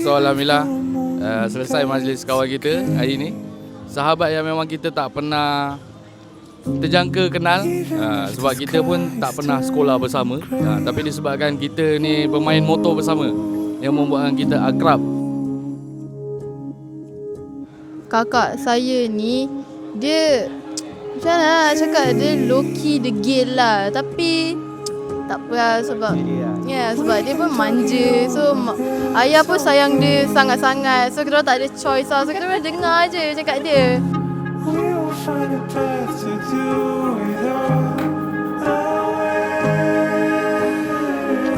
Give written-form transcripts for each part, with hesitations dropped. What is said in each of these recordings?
So alhamdulillah selesai majlis kawan kita hari ni. Sahabat yang memang kita tak pernah terjangka kenal, sebab kita pun tak pernah sekolah bersama, tapi disebabkan kita ni bermain motor bersama yang membuatkan kita akrab. Kakak saya ni dia macam mana nak cakap, dia low-key degil lah, tapi tak apa lah sebab sebab dia pun manja. So ayah pun sayang dia sangat-sangat. So kita orang tak ada choice lah. So kita orang dengar je cakap dia.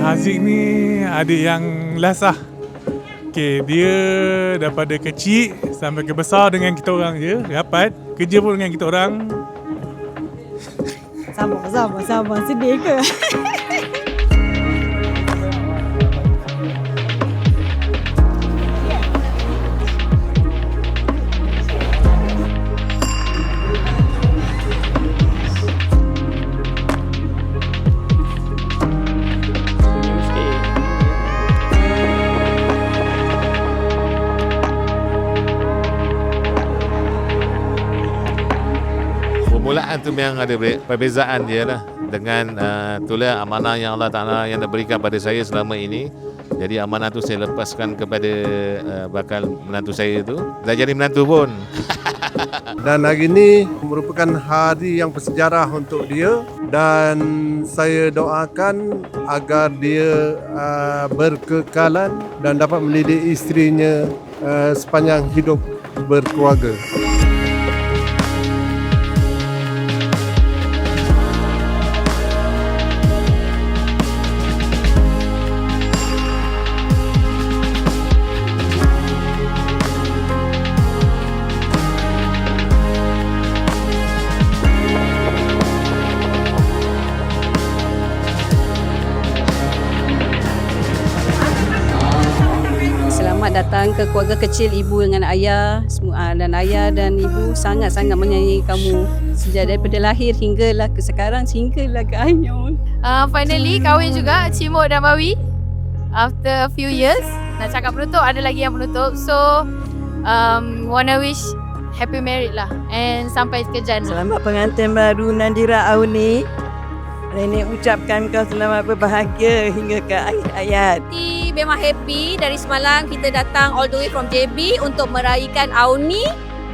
Haziq ni adik yang last lah. Okay, dia daripada kecil sampai ke besar dengan kita orang je, rapat. Kerja pun dengan kita orang. Sama. Sedih ke? Permulaan tu memang ada perbezaan dia lah dengan itulah amanah yang Allah Ta'ala yang berikan pada saya selama ini. Jadi amanah tu saya lepaskan kepada bakal menantu saya tu. Dah jadi menantu pun. Dan hari ini merupakan hari yang bersejarah untuk dia, dan saya doakan agar dia berkekalan dan dapat mendidik isterinya sepanjang hidup berkeluarga. Datang ke keluarga kecil ibu dengan ayah, dan ayah dan ibu sangat-sangat menyayangi kamu sejak daripada lahir hinggalah ke sekarang, hinggalah ke Ainul. Finally kahwin juga Cimok dan Mawi after a few years. Nak cakap penutup, ada lagi yang penutup. So wanna wish happy married lah, and sampai ke jannah. Selamat pengantin baru Nadira Auni. Nenek ucapkan kau selamat berbahagia hingga ke akhir hayat. Memang happy dari semalam kita datang all the way from JB untuk meraihkan Auni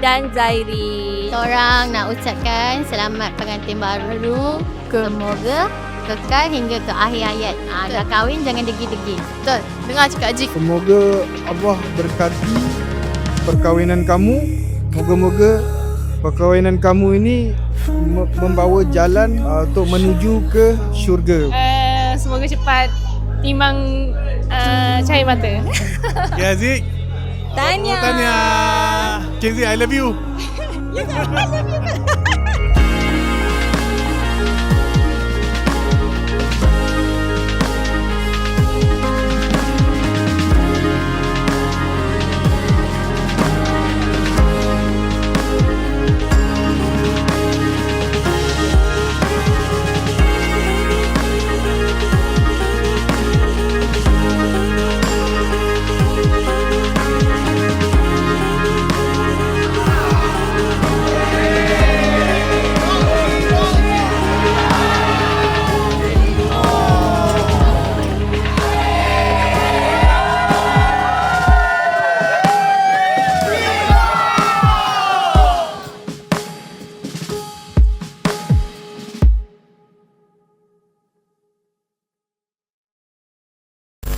dan Zairi. Orang nak ucapkan selamat pengantin baru. Semoga kekal hingga ke akhir hayat. Dah kahwin jangan degil-degil. Betul. Dengar cakap Haji. Semoga Allah berkati perkahwinan kamu. Moga-moga perkahwinan kamu ini membawa jalan untuk menuju ke syurga. Semoga cepat timbang cahaya mata. Ya Zik. Tahniah. Kenzi, I love you. I love you.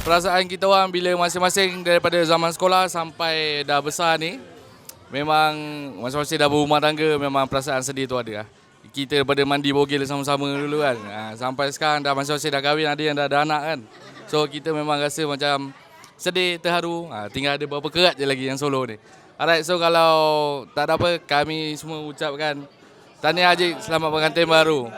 Perasaan kita orang bila masing-masing daripada zaman sekolah sampai dah besar ni, memang masing-masing dah berumah tangga, memang perasaan sedih tu ada lah. Kita daripada mandi bogil sama-sama dulu kan, sampai sekarang dah masing-masing dah kahwin, ada yang dah ada anak kan. So kita memang rasa macam sedih, terharu, tinggal ada berapa kerat je lagi yang solo ni. Alright, so kalau tak ada apa, kami semua ucapkan tahniah Haji, selamat pengantin baru.